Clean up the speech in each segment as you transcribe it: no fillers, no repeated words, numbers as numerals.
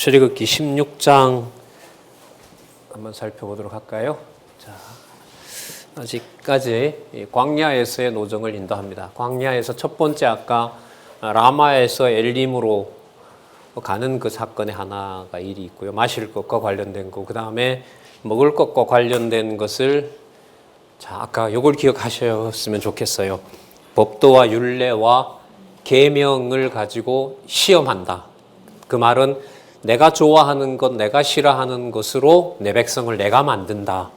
출애굽기 16장 한번 살펴보도록 할까요? 자, 아직까지 광야에서의 노정을 인도합니다. 광야에서 첫 번째 아까 라마에서 엘림으로 가는 그 사건의 하나가 일이 있고요. 마실 것과 관련된 거, 그 다음에 먹을 것과 관련된 것을 자, 아까 요걸 기억하셨으면 좋겠어요. 법도와 율례와 계명을 가지고 시험한다. 그 말은 내가 좋아하는 것, 내가 싫어하는 것으로 내 백성을 내가 만든다.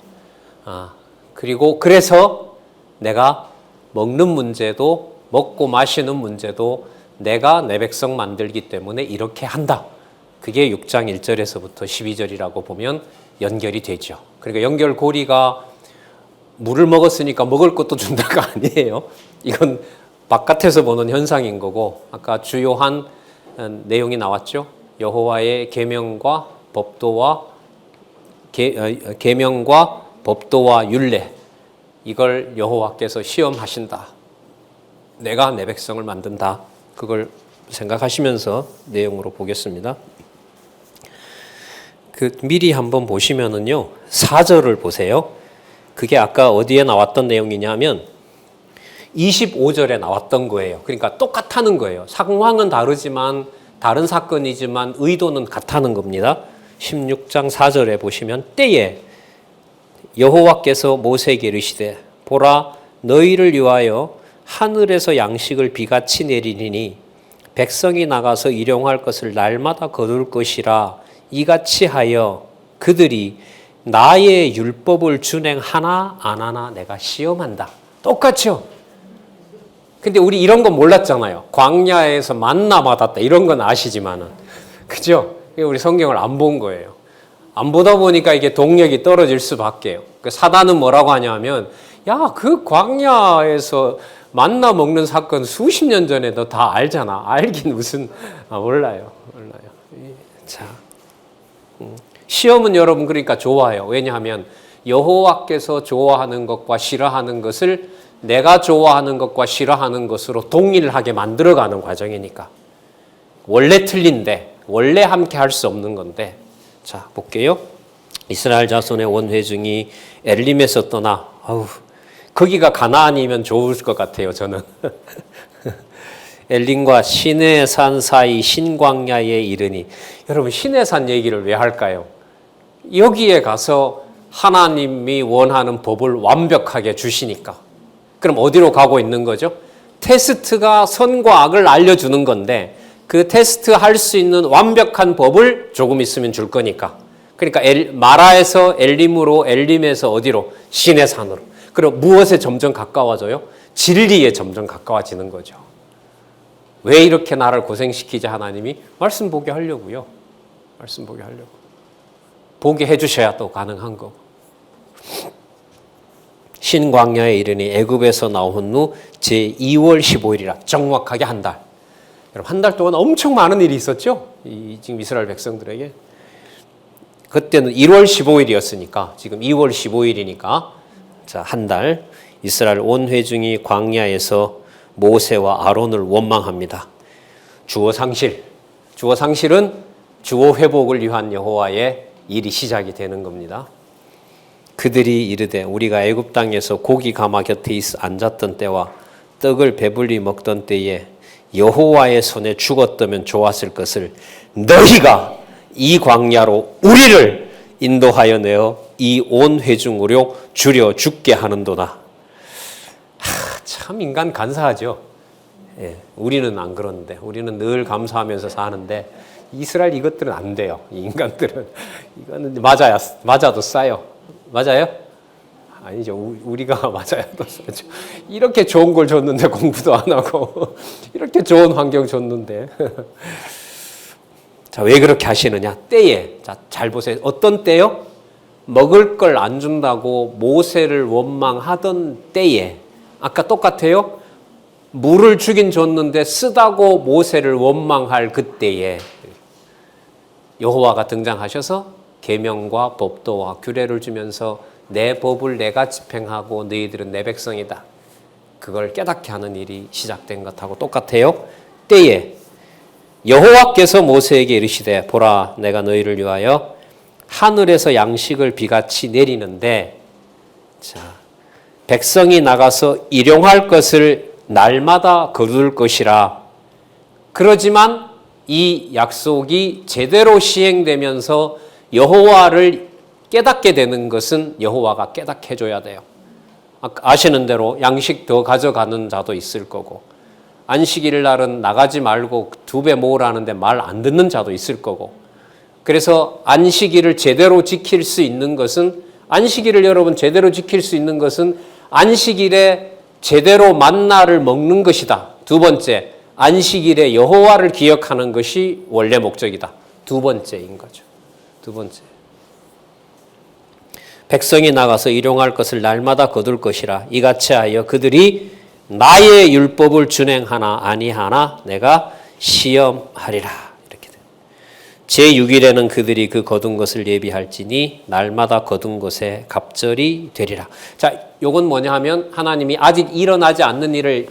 그리고 그래서 내가 먹는 문제도 먹고 마시는 문제도 내가 내 백성 만들기 때문에 이렇게 한다. 그게 6장 1절에서부터 12절이라고 보면 연결이 되죠. 그러니까 연결고리가 물을 먹었으니까 먹을 것도 준다가 아니에요. 이건 바깥에서 보는 현상인 거고, 아까 주요한 내용이 나왔죠. 여호와의 계명과 법도와 율례, 이걸 여호와께서 시험하신다. 내가 내 백성을 만든다. 그걸 생각하시면서 내용으로 보겠습니다. 미리 한번 보시면은요, 4절을 보세요. 그게 아까 어디에 나왔던 내용이냐면 25절에 나왔던 거예요. 그러니까 똑같다는 거예요. 상황은 다르지만 다른 사건이지만 의도는 같다는 겁니다. 16장 4절에 보시면 때에 여호와께서 모세에게 이르시되 보라 너희를 위하여 하늘에서 양식을 비같이 내리니 백성이 나가서 일용할 것을 날마다 거둘 것이라 이같이 하여 그들이 나의 율법을 준행하나 안 하나 내가 시험한다. 똑같죠? 근데 우리 이런 건 몰랐잖아요. 광야에서 만나 받았다. 이런 건 아시지만은. 그죠? 우리 성경을 안 본 거예요. 안 보다 보니까 이게 동력이 떨어질 수밖에요. 사단은 뭐라고 하냐면, 야, 그 광야에서 만나 먹는 사건 수십 년 전에 너 다 알잖아. 알긴 무슨, 몰라요. 자. 시험은 여러분 그러니까 좋아요. 왜냐하면 여호와께서 좋아하는 것과 싫어하는 것을 내가 좋아하는 것과 싫어하는 것으로 동일하게 만들어가는 과정이니까. 원래 틀린데 원래 함께 할 수 없는 건데. 자, 볼게요. 이스라엘 자손의 온 회중이 엘림에서 떠나 거기가 가나안이면 좋을 것 같아요. 저는. 엘림과 시내산 사이 신광야에 이르니, 여러분 시내산 얘기를 왜 할까요? 여기에 가서 하나님이 원하는 법을 완벽하게 주시니까. 그럼 어디로 가고 있는 거죠? 테스트가 선과 악을 알려주는 건데 그 테스트 할 수 있는 완벽한 법을 조금 있으면 줄 거니까. 그러니까 마라에서 엘림으로, 엘림에서 어디로? 시내산으로. 그럼 무엇에 점점 가까워져요? 진리에 점점 가까워지는 거죠. 왜 이렇게 나를 고생시키지 하나님이? 말씀 보게 하려고요. 말씀 보게 하려고. 보게 해주셔야 또 가능한 거고. 신광야에 이르니 애굽에서 나온 후 제2월 15일이라 정확하게 한 달. 여러분 한 달 동안 엄청 많은 일이 있었죠? 지금 이스라엘 백성들에게. 그때는 1월 15일이었으니까 지금 2월 15일이니까 자, 한 달 이스라엘 온 회중이 광야에서 모세와 아론을 원망합니다. 주어 상실. 주어 상실은 주어 회복을 위한 여호와의 일이 시작이 되는 겁니다. 그들이 이르되 우리가 애굽 땅에서 고기 가마 곁에 앉았던 때와 떡을 배불리 먹던 때에 여호와의 손에 죽었다면 좋았을 것을 너희가 이 광야로 우리를 인도하여 내어 이 온 회중으로 줄여 죽게 하는도다. 참 인간 간사하죠. 예, 우리는 안 그러는데 우리는 늘 감사하면서 사는데 이스라엘 이것들은 안 돼요. 이 인간들은 이거는 맞아도 싸요. 맞아요? 아니죠. 우리가 맞아도 싸죠. 이렇게 좋은 걸 줬는데 공부도 안 하고 이렇게 좋은 환경 줬는데 자, 왜 그렇게 하시느냐? 때에 자, 잘 보세요. 어떤 때요? 먹을 걸 안 준다고 모세를 원망하던 때에 아까 똑같아요. 물을 주긴 줬는데 쓰다고 모세를 원망할 그때에 여호와가 등장하셔서 계명과 법도와 규례를 주면서 내 법을 내가 집행하고 너희들은 내 백성이다. 그걸 깨닫게 하는 일이 시작된 것하고 똑같아요. 때에 여호와께서 모세에게 이르시되 보라 내가 너희를 위하여 하늘에서 양식을 비같이 내리는데 자, 백성이 나가서 일용할 것을 날마다 거둘 것이라. 그러지만 이 약속이 제대로 시행되면서 여호와를 깨닫게 되는 것은 여호와가 깨닫게 해줘야 돼요. 아시는 대로 양식 더 가져가는 자도 있을 거고 안식일 날은 나가지 말고 2배 모으라는데 말 안 듣는 자도 있을 거고 그래서 안식일을 제대로 지킬 수 있는 것은 안식일을 여러분 제대로 지킬 수 있는 것은 안식일에 제대로 만나를 먹는 것이다. 두 번째, 안식일에 여호와를 기억하는 것이 원래 목적이다. 두 번째인 거죠. 두 번째. 백성이 나가서 일용할 것을 날마다 거둘 것이라. 이같이 하여 그들이 나의 율법을 준행하나 아니하나 내가 시험하리라. 이렇게 돼요. 제6일에는 그들이 그 거둔 것을 예비할지니 날마다 거둔 것에 갑절이 되리라. 자, 요건 뭐냐 하면 하나님이 아직 일어나지 않는 일을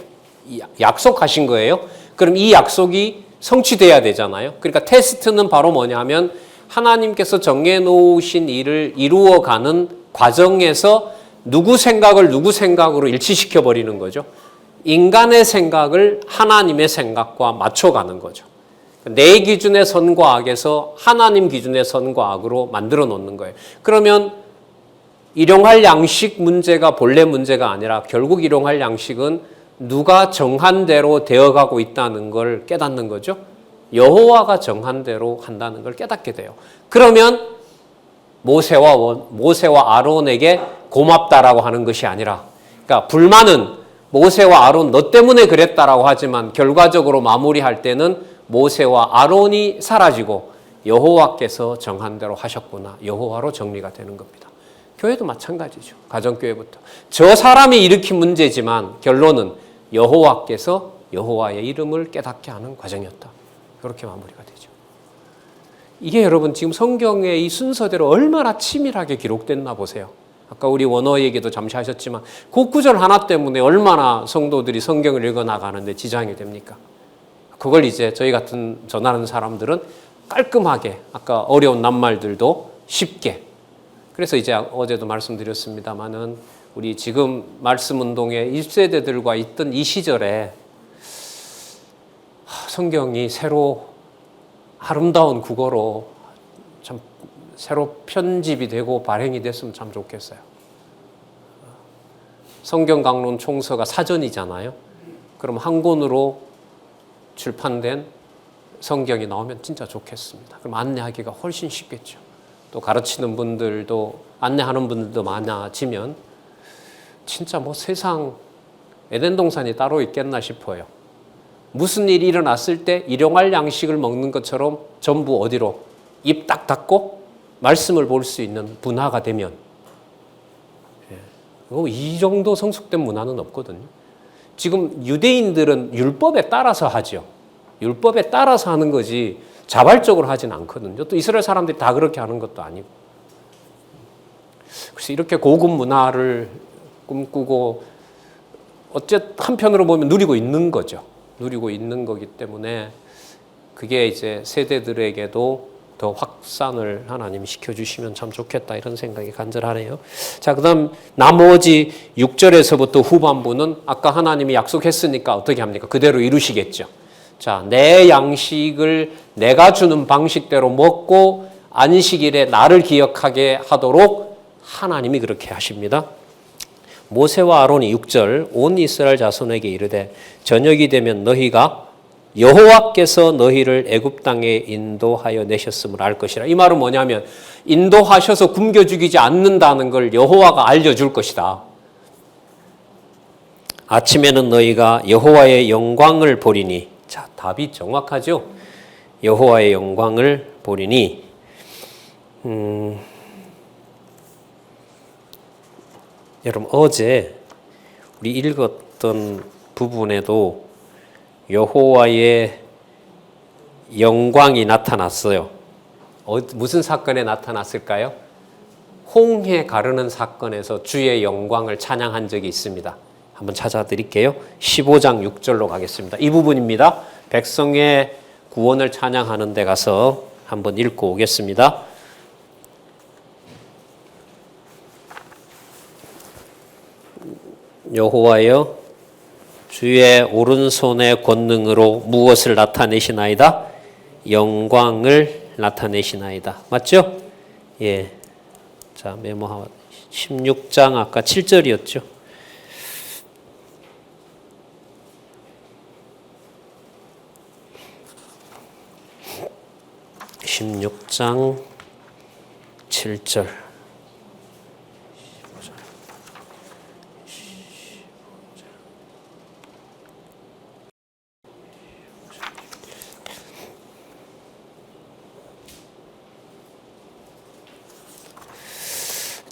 약속하신 거예요. 그럼 이 약속이 성취돼야 되잖아요. 그러니까 테스트는 바로 뭐냐 하면 하나님께서 정해놓으신 일을 이루어가는 과정에서 누구 생각을 누구 생각으로 일치시켜 버리는 거죠. 인간의 생각을 하나님의 생각과 맞춰가는 거죠. 내 기준의 선과 악에서 하나님 기준의 선과 악으로 만들어 놓는 거예요. 그러면 일용할 양식 문제가 본래 문제가 아니라 결국 일용할 양식은 누가 정한 대로 되어가고 있다는 걸 깨닫는 거죠. 여호와가 정한 대로 한다는 걸 깨닫게 돼요. 그러면 모세와 아론에게 고맙다라고 하는 것이 아니라, 그러니까 불만은 모세와 아론 너 때문에 그랬다라고 하지만 결과적으로 마무리할 때는 모세와 아론이 사라지고 여호와께서 정한 대로 하셨구나. 여호와로 정리가 되는 겁니다. 교회도 마찬가지죠. 가정교회부터. 저 사람이 일으킨 문제지만 결론은 여호와께서 여호와의 이름을 깨닫게 하는 과정이었다. 그렇게 마무리가 되죠. 이게 여러분 지금 성경의 이 순서대로 얼마나 치밀하게 기록됐나 보세요. 아까 우리 원어 얘기도 잠시 하셨지만 그 구절 하나 때문에 얼마나 성도들이 성경을 읽어나가는데 지장이 됩니까? 그걸 이제 저희 같은 전하는 사람들은 깔끔하게 아까 어려운 낱말들도 쉽게 그래서 이제 어제도 말씀드렸습니다마는 우리 지금 말씀 운동의 1세대들과 있던 이 시절에 성경이 새로 아름다운 국어로 참 새로 편집이 되고 발행이 됐으면 참 좋겠어요. 성경강론 총서가 사전이잖아요. 그럼 한 권으로 출판된 성경이 나오면 진짜 좋겠습니다. 그럼 안내하기가 훨씬 쉽겠죠. 또 가르치는 분들도 안내하는 분들도 많아지면 진짜 뭐 세상 에덴 동산이 따로 있겠나 싶어요. 무슨 일이 일어났을 때 일용할 양식을 먹는 것처럼 전부 어디로 입 딱 닫고 말씀을 볼 수 있는 문화가 되면 이 정도 성숙된 문화는 없거든요. 지금 유대인들은 율법에 따라서 하죠. 율법에 따라서 하는 거지 자발적으로 하진 않거든요. 또 이스라엘 사람들이 다 그렇게 하는 것도 아니고. 그래서 이렇게 고급 문화를 꿈꾸고 어쨌든 한편으로 보면 누리고 있는 거죠. 누리고 있는 거기 때문에 그게 이제 세대들에게도 더 확산을 하나님이 시켜주시면 참 좋겠다 이런 생각이 간절하네요. 자, 그 다음 나머지 6절에서부터 후반부는 아까 하나님이 약속했으니까 어떻게 합니까? 그대로 이루시겠죠. 자, 내 양식을 내가 주는 방식대로 먹고 안식일에 나를 기억하게 하도록 하나님이 그렇게 하십니다. 모세와 아론이 6절 온 이스라엘 자손에게 이르되 저녁이 되면 너희가 여호와께서 너희를 애굽 땅에 인도하여 내셨음을 알 것이라. 이 말은 뭐냐면 인도하셔서 굶겨 죽이지 않는다는 걸 여호와가 알려줄 것이다. 아침에는 너희가 여호와의 영광을 보리니. 자, 답이 정확하죠. 여호와의 영광을 보리니. 여러분 어제 우리 읽었던 부분에도 여호와의 영광이 나타났어요. 무슨 사건에 나타났을까요? 홍해 가르는 사건에서 주의 영광을 찬양한 적이 있습니다. 한번 찾아드릴게요. 15장 6절로 가겠습니다. 이 부분입니다. 백성의 구원을 찬양하는 데 가서 한번 읽고 오겠습니다. 여호와여 주의 오른손의 권능으로 무엇을 나타내시나이다? 영광을 나타내시나이다. 맞죠? 예. 자, 메모하 16장 아까 7절이었죠. 16장 7절.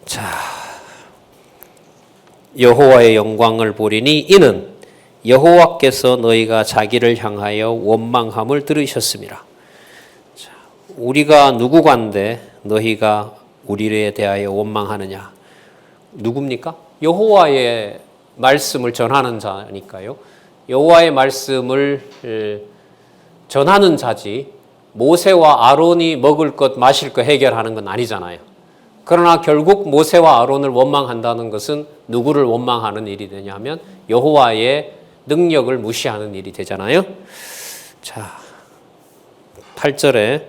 자, 여호와의 영광을 보리니 이는 여호와께서 너희가 자기를 향하여 원망함을 들으셨음이라. 자, 우리가 누구간데 너희가 우리에 대하여 원망하느냐? 누굽니까? 여호와의 말씀을 전하는 자니까요. 여호와의 말씀을 전하는 자지 모세와 아론이 먹을 것 마실 것 해결하는 건 아니잖아요. 그러나 결국 모세와 아론을 원망한다는 것은 누구를 원망하는 일이 되냐면 여호와의 능력을 무시하는 일이 되잖아요. 자, 8절에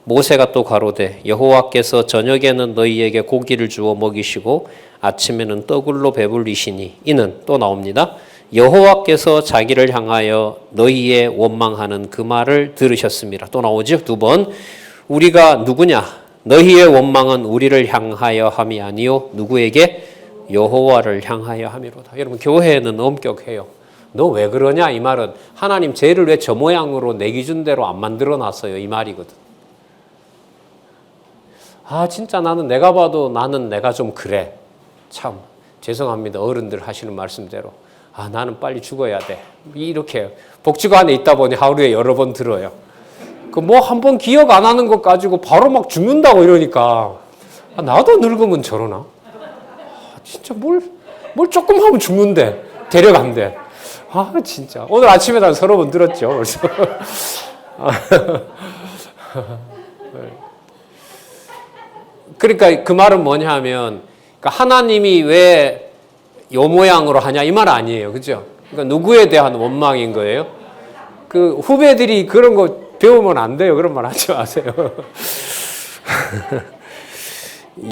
모세가 또 가로되 여호와께서 저녁에는 너희에게 고기를 주어 먹이시고 아침에는 떡으로 배불리시니 이는 또 나옵니다. 여호와께서 자기를 향하여 너희의 원망하는 그 말을 들으셨습니다. 또 나오죠. 두 번. 우리가 누구냐? 너희의 원망은 우리를 향하여 함이 아니요 누구에게? 여호와를 향하여 함이로다. 여러분, 교회는 엄격해요. 너 왜 그러냐? 이 말은 하나님 죄를 왜 저 모양으로 내 기준대로 안 만들어 놨어요, 이 말이거든. 아, 진짜 내가 봐도 내가 좀 그래. 참 죄송합니다, 어른들 하시는 말씀대로. 아, 나는 빨리 죽어야 돼. 이렇게 복지관에 있다 보니 하루에 여러 번 들어요. 뭐 한 번 기억 안 하는 것 가지고 바로 막 죽는다고 이러니까 아, 나도 늙으면 저러나? 아, 진짜 뭘 조금 하면 죽는데 데려간대. 아, 진짜 오늘 아침에 난 서너 번 들었죠. 벌써. 그러니까 그 말은 뭐냐 하면 그러니까 하나님이 왜 요 모양으로 하냐 이 말 아니에요. 그죠? 그러니까 누구에 대한 원망인 거예요? 그 후배들이 그런 거 배우면 안 돼요. 그런 말 하지 마세요.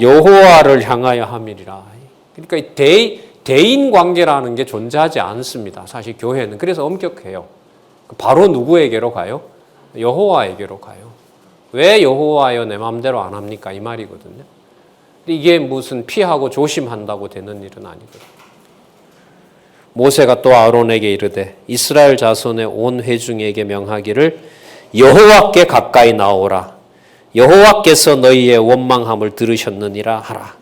여호와를 향하여 함이리라. 그러니까 대인 관계라는 게 존재하지 않습니다. 사실 교회는. 그래서 엄격해요. 바로 누구에게로 가요? 여호와에게로 가요. 왜 여호와여 내 마음대로 안 합니까? 이 말이거든요. 이게 무슨 피하고 조심한다고 되는 일은 아니거든요. 모세가 또 아론에게 이르되 이스라엘 자손의 온 회중에게 명하기를 여호와께 가까이 나오라. 여호와께서 너희의 원망함을 들으셨느니라 하라.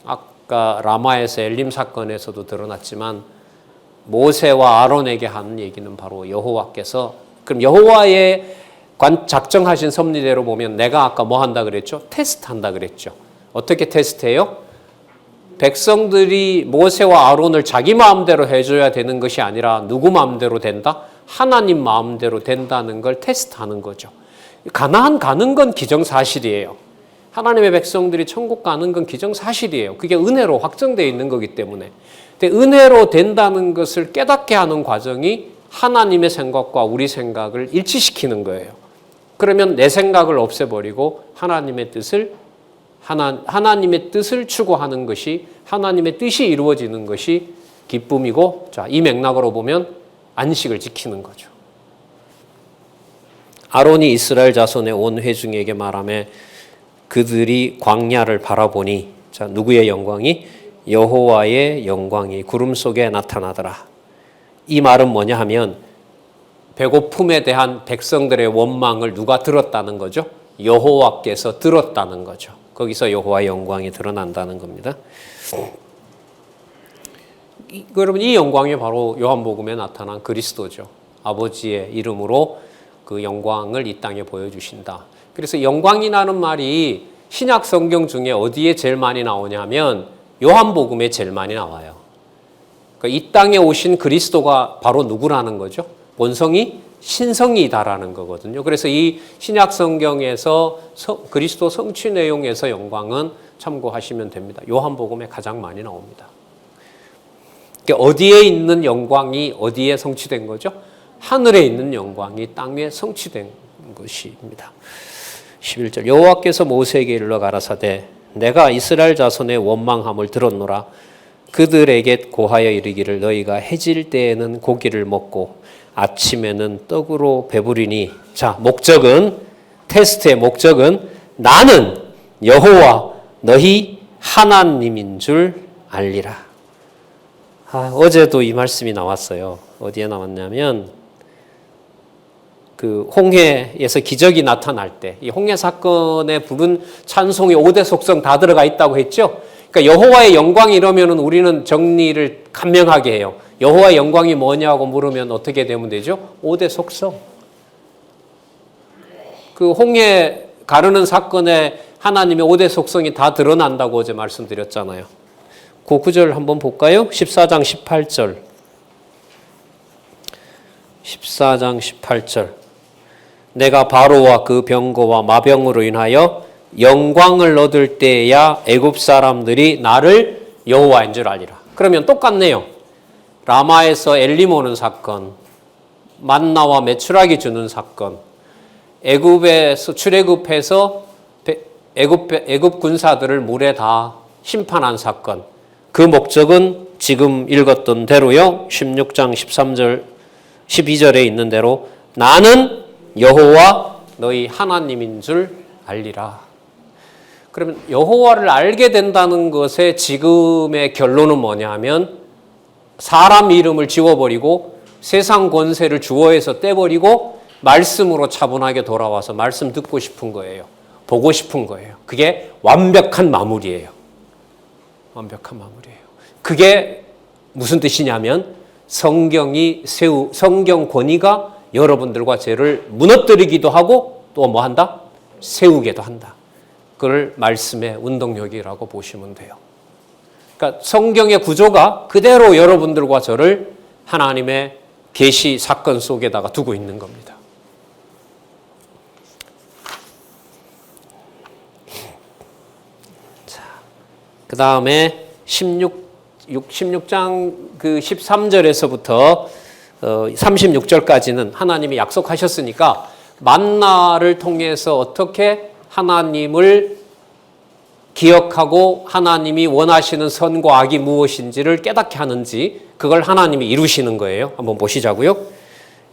아까 라마에서 엘림 사건에서도 드러났지만 모세와 아론에게 하는 얘기는 바로 여호와께서, 그럼 여호와의 작정하신 섭리대로 보면 내가 아까 뭐 한다 그랬죠? 테스트한다 그랬죠. 어떻게 테스트해요? 백성들이 모세와 아론을 자기 마음대로 해줘야 되는 것이 아니라 누구 마음대로 된다? 하나님 마음대로 된다는 걸 테스트하는 거죠. 가나안 가는 건 기정사실이에요. 하나님의 백성들이 천국 가는 건 기정사실이에요. 그게 은혜로 확정되어 있는 거기 때문에. 근데 은혜로 된다는 것을 깨닫게 하는 과정이 하나님의 생각과 우리 생각을 일치시키는 거예요. 그러면 내 생각을 없애버리고 하나님의 뜻을 추구하는 것이, 하나님의 뜻이 이루어지는 것이 기쁨이고, 자, 이 맥락으로 보면 안식을 지키는 거죠. 아론이 이스라엘 자손의 온 회중에게 말하며 그들이 광야를 바라보니, 자, 누구의 영광이? 여호와의 영광이 구름 속에 나타나더라. 이 말은 뭐냐 하면 배고픔에 대한 백성들의 원망을 누가 들었다는 거죠? 여호와께서 들었다는 거죠. 거기서 여호와의 영광이 드러난다는 겁니다. 여러분, 이 영광이 바로 요한복음에 나타난 그리스도죠. 아버지의 이름으로 그 영광을 이 땅에 보여주신다. 그래서 영광이라는 말이 신약 성경 중에 어디에 제일 많이 나오냐면 요한복음에 제일 많이 나와요. 그러니까 이 땅에 오신 그리스도가 바로 누구라는 거죠? 본성이 신성이다라는 거거든요. 그래서 이 신약 성경에서 그리스도 성취 내용에서 영광은 참고하시면 됩니다. 요한복음에 가장 많이 나옵니다. 그러니까 어디에 있는 영광이 어디에 성취된 거죠? 하늘에 있는 영광이 땅에 성취된 것입니다. 11절 여호와께서 모세에게 일러 가라사대 내가 이스라엘 자손의 원망함을 들었노라. 그들에게 고하여 이르기를 너희가 해질 때에는 고기를 먹고 아침에는 떡으로 배부리니. 자, 목적은, 테스트의 목적은 나는 여호와 너희 하나님인 줄 알리라. 어제도 이 말씀이 나왔어요. 어디에 나왔냐면 그 홍해에서 기적이 나타날 때 이 홍해 사건에 부른 찬송의 5대 속성 다 들어가 있다고 했죠. 그러니까 여호와의 영광이 이러면은 우리는 정리를 간명하게 해요. 여호와의 영광이 뭐냐고 물으면 어떻게 되면 되죠? 5대 속성. 그 홍해 가르는 사건에 하나님의 5대 속성이 다 드러난다고 어제 말씀드렸잖아요. 그 구절 한번 볼까요? 14장 18절. 14장 18절. 내가 바로와 그 병거와 마병으로 인하여 영광을 얻을 때야 애굽 사람들이 나를 여호와인 줄 알리라. 그러면 똑같네요. 라마에서 엘림 오는 사건, 만나와 메추라기 주는 사건, 애굽에서 출애굽해서 애굽 군사들을 물에 다 심판한 사건. 그 목적은 지금 읽었던 대로요. 16장 13절 12절에 있는 대로 나는 여호와 너희 하나님인 줄 알리라. 그러면 여호와를 알게 된다는 것의 지금의 결론은 뭐냐 하면 사람 이름을 지워버리고 세상 권세를 주어에서 떼버리고 말씀으로 차분하게 돌아와서 말씀 듣고 싶은 거예요. 보고 싶은 거예요. 그게 완벽한 마무리예요. 완벽한 마무리예요. 그게 무슨 뜻이냐면 성경 권위가 여러분들과 죄를 무너뜨리기도 하고 또 뭐 한다? 세우게도 한다. 그걸 말씀의 운동력이라고 보시면 돼요. 그러니까 성경의 구조가 그대로 여러분들과 저를 하나님의 계시 사건 속에다가 두고 있는 겁니다. 자, 그 다음에 16장 그 13절에서부터 36절까지는 하나님이 약속하셨으니까 만나를 통해서 어떻게 하나님을 기억하고 하나님이 원하시는 선과 악이 무엇인지를 깨닫게 하는지 그걸 하나님이 이루시는 거예요. 한번 보시자고요.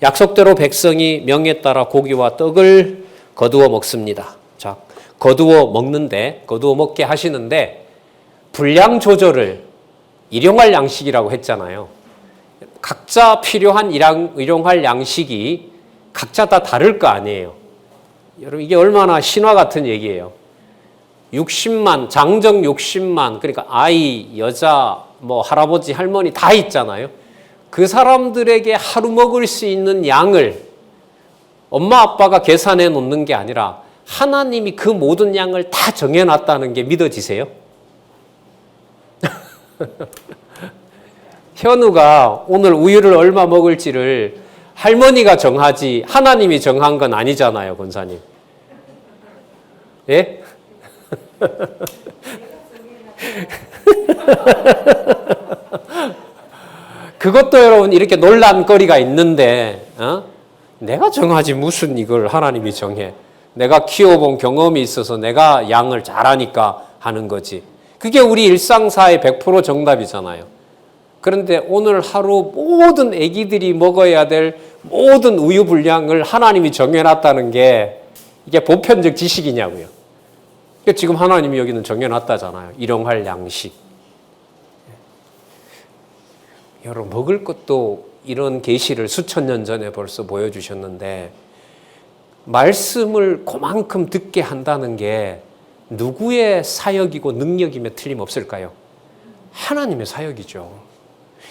약속대로 백성이 명에 따라 고기와 떡을 거두어 먹습니다. 자, 거두어 먹게 하시는데 분량 조절을 일용할 양식이라고 했잖아요. 각자 필요한 일용할 양식이 각자 다 다를 거 아니에요. 여러분 이게 얼마나 신화 같은 얘기예요. 60만, 장정 60만, 그러니까 아이, 여자, 뭐 할아버지, 할머니 다 있잖아요. 그 사람들에게 하루 먹을 수 있는 양을 엄마 아빠가 계산해 놓는 게 아니라 하나님이 그 모든 양을 다 정해놨다는 게 믿어지세요? 현우가 오늘 우유를 얼마 먹을지를 할머니가 정하지 하나님이 정한 건 아니잖아요, 권사님. 예? 그것도 여러분 이렇게 논란거리가 있는데 내가 정하지 무슨 이걸 하나님이 정해. 내가 키워본 경험이 있어서 내가 양을 잘하니까 하는 거지. 그게 우리 일상사의 100% 정답이잖아요. 그런데 오늘 하루 모든 아기들이 먹어야 될 모든 우유 분량을 하나님이 정해놨다는 게 이게 보편적 지식이냐고요. 그러니까 지금 하나님이 여기는 정해놨다잖아요. 일용할 양식. 여러분 먹을 것도 이런 계시를 수천 년 전에 벌써 보여주셨는데 말씀을 그만큼 듣게 한다는 게 누구의 사역이고 능력이며 틀림없을까요? 하나님의 사역이죠.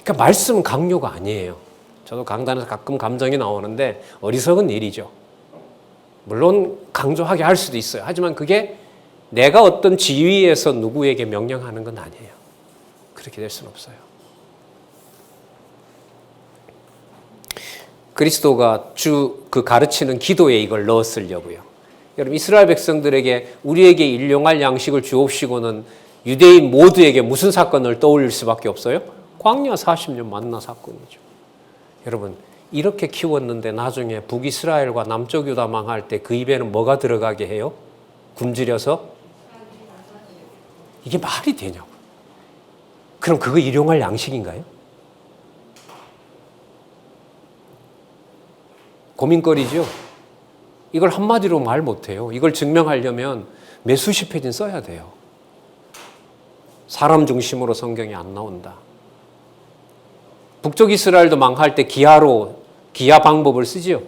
그러니까 말씀은 강요가 아니에요. 저도 강단에서 가끔 감정이 나오는데 어리석은 일이죠. 물론 강조하게 할 수도 있어요. 하지만 그게 내가 어떤 지위에서 누구에게 명령하는 건 아니에요. 그렇게 될 수는 없어요. 그리스도가 그 가르치는 기도에 이걸 넣었으려고요. 여러분, 이스라엘 백성들에게 우리에게 일용할 양식을 주옵시고는 유대인 모두에게 무슨 사건을 떠올릴 수밖에 없어요? 광야 40년 만나 사건이죠. 여러분, 이렇게 키웠는데 나중에 북이스라엘과 남쪽 유다 망할 때 그 입에는 뭐가 들어가게 해요? 굶주려서? 이게 말이 되냐고. 그럼 그거 일용할 양식인가요? 고민거리죠. 이걸 한마디로 말 못해요. 이걸 증명하려면 몇 수십 페이지 써야 돼요. 사람 중심으로 성경이 안 나온다. 북쪽 이스라엘도 망할 때 기아 방법을 쓰지요.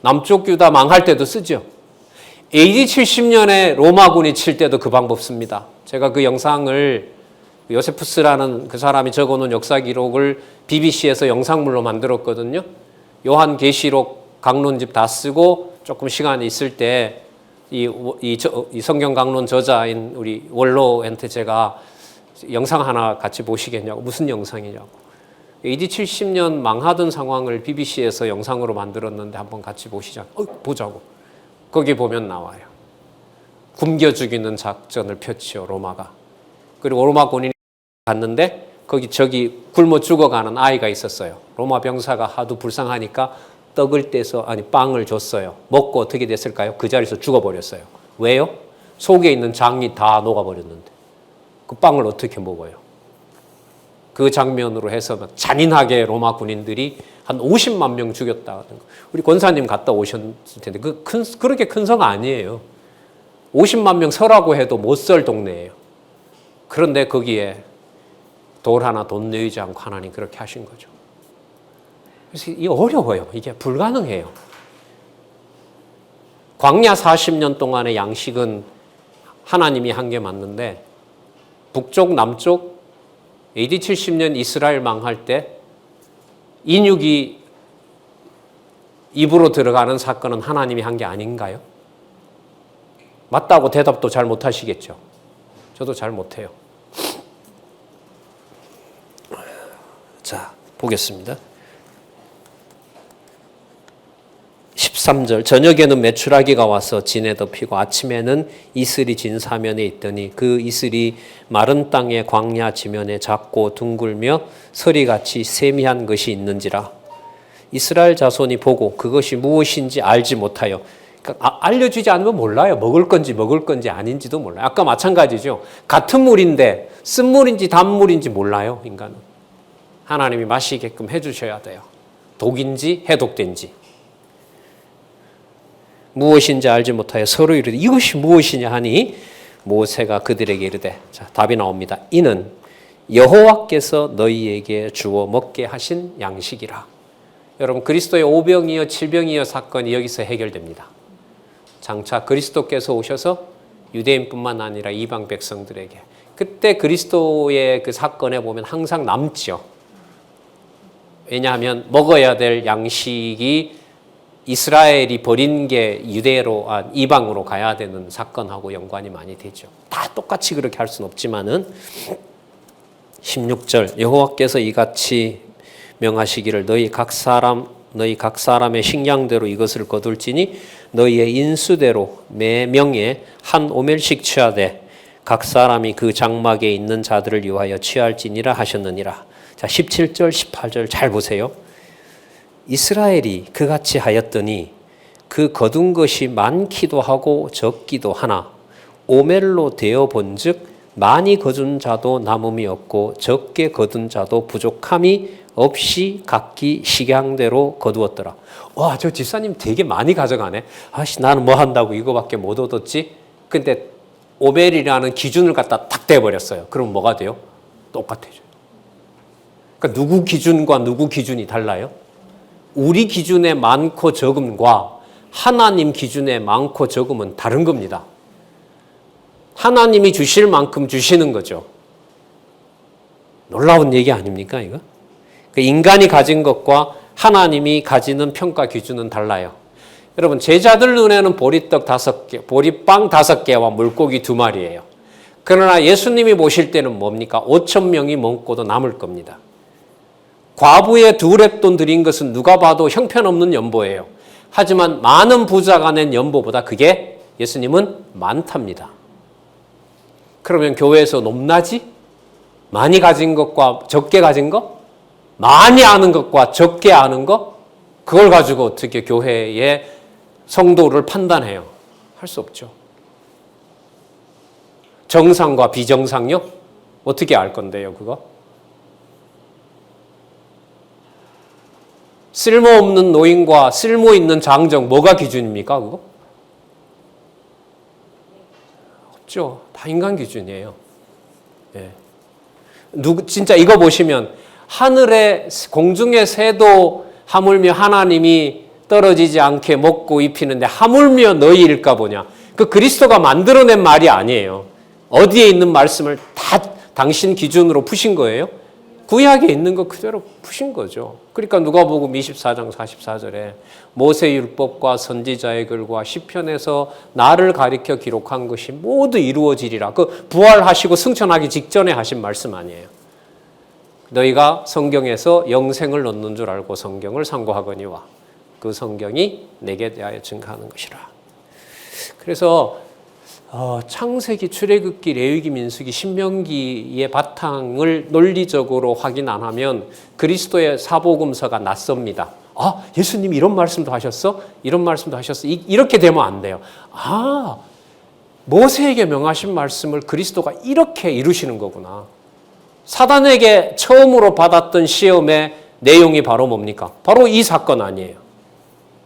남쪽 유다 망할 때도 쓰죠. AD 70년에 로마군이 칠 때도 그 방법 씁니다. 제가 그 영상을 요세푸스라는 그 사람이 적어놓은 역사 기록을 BBC에서 영상물로 만들었거든요. 요한계시록 강론집 다 쓰고 조금 시간이 있을 때 이 성경 강론 저자인 우리 원로한테 제가 영상 하나 같이 보시겠냐고. 무슨 영상이냐고. AD 70년 망하던 상황을 BBC에서 영상으로 만들었는데 한번 같이 보시자. 보자고. 거기 보면 나와요. 굶겨 죽이는 작전을 폈지요, 로마가. 그리고 로마 군인이 갔는데 저기 굶어 죽어가는 아이가 있었어요. 로마 병사가 하도 불쌍하니까 빵을 줬어요. 먹고 어떻게 됐을까요? 그 자리에서 죽어버렸어요. 왜요? 속에 있는 장이 다 녹아버렸는데 그 빵을 어떻게 먹어요? 그 장면으로 해서 잔인하게 로마 군인들이 한 50만 명 죽였다. 우리 권사님 갔다 오셨을 텐데 그렇게 큰 성 아니에요. 50만 명 서라고 해도 못 설 동네예요. 그런데 거기에 돌 하나 돈 내지 않고 하나님 그렇게 하신 거죠. 그래서 이게 어려워요. 이게 불가능해요. 광야 40년 동안의 양식은 하나님이 한 게 맞는데 북쪽, 남쪽 AD 70년 이스라엘 망할 때 인육이 입으로 들어가는 사건은 하나님이 한 게 아닌가요? 맞다고 대답도 잘 못하시겠죠. 저도 잘 못해요. 자, 보겠습니다. 13절 저녁에는 메추라기가 와서 진에 덮이고 아침에는 이슬이 진 사면에 있더니 그 이슬이 마른 땅의 광야 지면에 작고 둥글며 서리같이 세미한 것이 있는지라 이스라엘 자손이 보고 그것이 무엇인지 알지 못하여 그러니까 알려주지 않으면 몰라요. 먹을 건지 아닌지도 몰라요. 아까 마찬가지죠. 같은 물인데 쓴물인지 단물인지 몰라요. 인간은. 하나님이 마시게끔 해주셔야 돼요. 독인지 해독된지. 무엇인지 알지 못하여 서로 이르되 이것이 무엇이냐 하니 모세가 그들에게 이르되 자, 답이 나옵니다. 이는 여호와께서 너희에게 주어 먹게 하신 양식이라. 여러분 그리스도의 오병이어 칠병이어 사건이 여기서 해결됩니다. 장차 그리스도께서 오셔서 유대인뿐만 아니라 이방 백성들에게 그때 그리스도의 그 사건에 보면 항상 남죠. 왜냐하면 먹어야 될 양식이 이스라엘이 버린 게 유대로 이방으로 가야 되는 사건하고 연관이 많이 되죠. 다 똑같이 그렇게 할 수는 없지만은 16절 여호와께서 이같이 명하시기를 너희 각 사람의 식량대로 이것을 거둘지니 너희의 인수대로 매 명에 한 오멜씩 취하되 각 사람이 그 장막에 있는 자들을 위하여 취할지니라 하셨느니라. 자, 17절 18절 잘 보세요. 이스라엘이 그같이 하였더니 그 거둔 것이 많기도 하고 적기도 하나 오멜로 되어 본즉 많이 거둔 자도 남음이 없고 적게 거둔 자도 부족함이 없이 각기 식양대로 거두었더라. 와, 저 집사님 되게 많이 가져가네. 아씨, 나는 뭐 한다고 이거밖에 못 얻었지? 근데 오멜이라는 기준을 갖다 딱 대버렸어요. 그럼 뭐가 돼요? 똑같아져요. 그러니까 누구 기준과 누구 기준이 달라요? 우리 기준의 많고 적음과 하나님 기준의 많고 적음은 다른 겁니다. 하나님이 주실 만큼 주시는 거죠. 놀라운 얘기 아닙니까, 이거? 인간이 가진 것과 하나님이 가지는 평가 기준은 달라요. 여러분, 제자들 눈에는 보리떡 5개, 보리빵 5개와 물고기 2마리예요. 그러나 예수님이 보실 때는 뭡니까? 5,000명이 먹고도 남을 겁니다. 과부의 2렙돈 드린 것은 누가 봐도 형편없는 연보예요. 하지만 많은 부자가 낸 연보보다 그게 예수님은 많답니다. 그러면 교회에서 높낮이? 많이 가진 것과 적게 가진 것? 많이 아는 것과 적게 아는 것? 그걸 가지고 어떻게 교회의 성도를 판단해요? 할 수 없죠. 정상과 비정상요? 어떻게 알 건데요, 그거? 쓸모없는 노인과 쓸모있는 장정, 뭐가 기준입니까, 그거? 없죠. 다 인간 기준이에요. 예. 진짜 이거 보시면 하늘의 공중의 새도 하물며 하나님이 떨어지지 않게 먹고 입히는데 하물며 너희일까 보냐. 그 그리스도가 만들어낸 말이 아니에요. 어디에 있는 말씀을 다 당신 기준으로 푸신 거예요? 구약에 있는 거 그대로 푸신 거죠. 그러니까 누가복음 24장 44절에 모세율법과 선지자의 글과 시편에서 나를 가리켜 기록한 것이 모두 이루어지리라. 그 부활하시고 승천하기 직전에 하신 말씀 아니에요. 너희가 성경에서 영생을 얻는 줄 알고 성경을 상고하거니와 그 성경이 내게 대하여 증거하는 것이라. 그래서 창세기, 출애굽기, 레위기, 민수기, 신명기의 바탕을 논리적으로 확인 안 하면 그리스도의 사복음서가 낯섭니다. 아, 예수님이 이런 말씀도 하셨어? 이런 말씀도 하셨어? 이렇게 되면 안 돼요. 아, 모세에게 명하신 말씀을 그리스도가 이렇게 이루시는 거구나. 사단에게 처음으로 받았던 시험의 내용이 바로 뭡니까? 바로 이 사건 아니에요.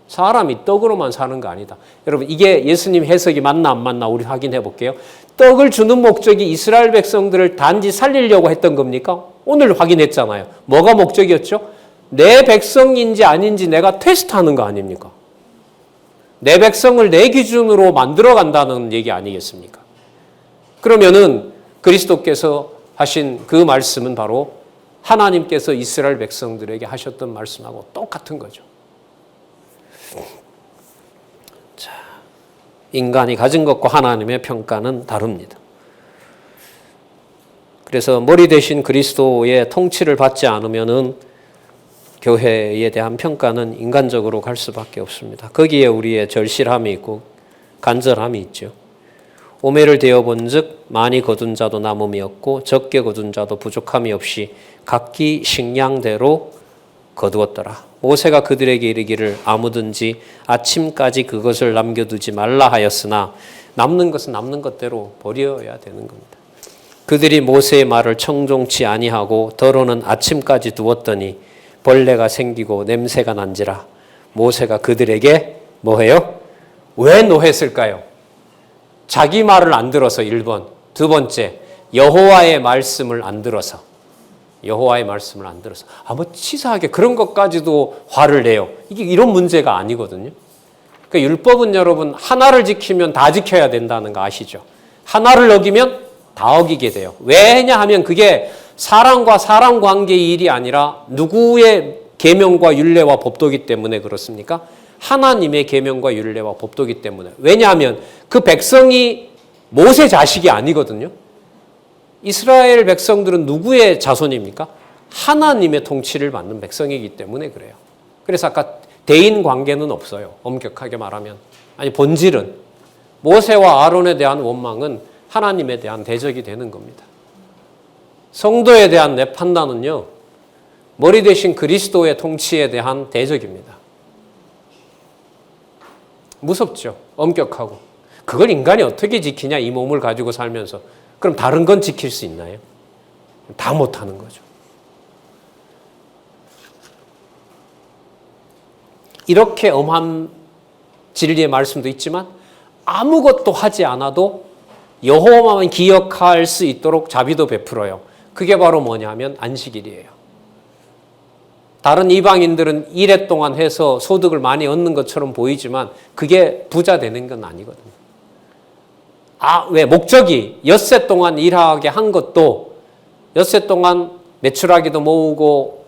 사람이 떡으로만 사는 거 아니다. 여러분, 이게 예수님 해석이 맞나 안 맞나 우리 확인해 볼게요. 떡을 주는 목적이 이스라엘 백성들을 단지 살리려고 했던 겁니까? 오늘 확인했잖아요. 뭐가 목적이었죠? 내 백성인지 아닌지 내가 테스트하는 거 아닙니까? 내 백성을 내 기준으로 만들어 간다는 얘기 아니겠습니까? 그러면은 그리스도께서 하신 그 말씀은 바로 하나님께서 이스라엘 백성들에게 하셨던 말씀하고 똑같은 거죠. 자, 인간이 가진 것과 하나님의 평가는 다릅니다. 그래서 머리 대신 그리스도의 통치를 받지 않으면은 교회에 대한 평가는 인간적으로 갈 수밖에 없습니다. 거기에 우리의 절실함이 있고 간절함이 있죠. 오매를 되어본 즉 많이 거둔 자도 남음이 없고 적게 거둔 자도 부족함이 없이 각기 식량대로 거두었더라. 모세가 그들에게 이르기를 아무든지 아침까지 그것을 남겨두지 말라 하였으나 남는 것은 남는 것대로 버려야 되는 겁니다. 그들이 모세의 말을 청종치 아니하고 더러는 아침까지 두었더니 벌레가 생기고 냄새가 난지라. 모세가 그들에게 뭐해요? 왜 노했을까요? 자기 말을 안 들어서 1번. 두 번째, 여호와의 말씀을 안 들어서. 여호와의 말씀을 안 들어서. 뭐 치사하게 그런 것까지도 화를 내요. 이게 이런 문제가 아니거든요. 그러니까 율법은 여러분 하나를 지키면 다 지켜야 된다는 거 아시죠? 하나를 어기면 다 어기게 돼요. 왜냐하면 그게 사람과 사람 관계의 일이 아니라 누구의 계명과 율례와 법도기 때문에 그렇습니까? 하나님의 계명과 율례와 법도기 때문에. 왜냐하면 그 백성이 모세 자식이 아니거든요. 이스라엘 백성들은 누구의 자손입니까? 하나님의 통치를 받는 백성이기 때문에 그래요. 그래서 아까 대인 관계는 없어요. 엄격하게 말하면. 아니 본질은 모세와 아론에 대한 원망은 하나님에 대한 대적이 되는 겁니다. 성도에 대한 내 판단은요. 머리 대신 그리스도의 통치에 대한 대적입니다. 무섭죠. 엄격하고. 그걸 인간이 어떻게 지키냐 이 몸을 가지고 살면서. 그럼 다른 건 지킬 수 있나요? 다 못하는 거죠. 이렇게 엄한 진리의 말씀도 있지만 아무것도 하지 않아도 여호와만 기억할 수 있도록 자비도 베풀어요. 그게 바로 뭐냐면 안식일이에요. 다른 이방인들은 이래 동안 해서 소득을 많이 얻는 것처럼 보이지만 그게 부자 되는 건 아니거든요. 왜 목적이 엿새 동안 일하게 한 것도 엿새 동안 매출하기도 모으고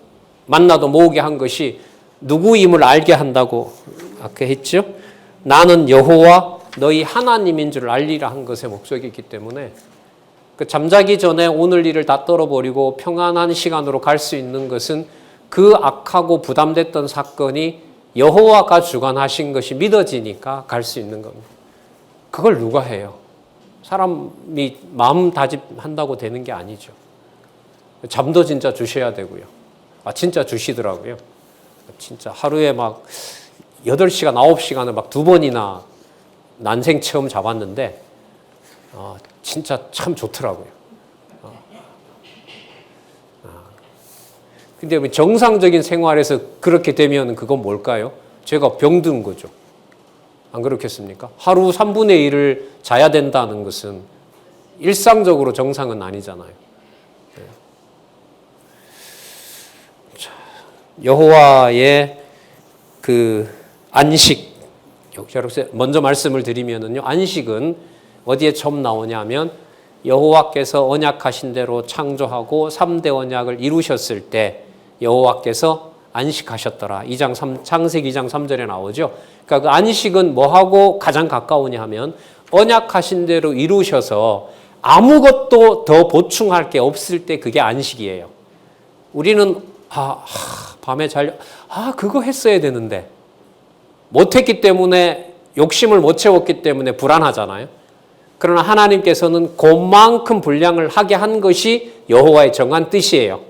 만나도 모으게 한 것이 누구임을 알게 한다고 아까 했죠. 나는 여호와 너희 하나님인 줄 알리라 한 것의 목적이기 때문에 그 잠자기 전에 오늘 일을 다 떨어버리고 평안한 시간으로 갈 수 있는 것은 그 악하고 부담됐던 사건이 여호와가 주관하신 것이 믿어지니까 갈 수 있는 겁니다. 그걸 누가 해요? 사람이 마음 다짐한다고 되는 게 아니죠. 잠도 진짜 주셔야 되고요. 진짜 주시더라고요. 진짜 하루에 막 8시간, 9시간을 막 2번이나 난생 체험 잡았는데 진짜 참 좋더라고요. 근데 정상적인 생활에서 그렇게 되면 그건 뭘까요? 제가 병든 거죠. 안 그렇겠습니까? 하루 3분의 1을 자야 된다는 것은 일상적으로 정상은 아니잖아요. 여호와의 그 안식, 먼저 말씀을 드리면은요, 안식은 어디에 처음 나오냐면 여호와께서 언약하신 대로 창조하고 3대 언약을 이루셨을 때 여호와께서 안식하셨더라. 창세기 2장 3절에 나오죠. 그러니까 그 안식은 뭐하고 가장 가까우냐 하면 언약하신 대로 이루셔서 아무것도 더 보충할 게 없을 때 그게 안식이에요. 우리는 밤에 그거 했어야 되는데 못했기 때문에 욕심을 못 채웠기 때문에 불안하잖아요. 그러나 하나님께서는 그만큼 분량을 하게 한 것이 여호와의 정한 뜻이에요.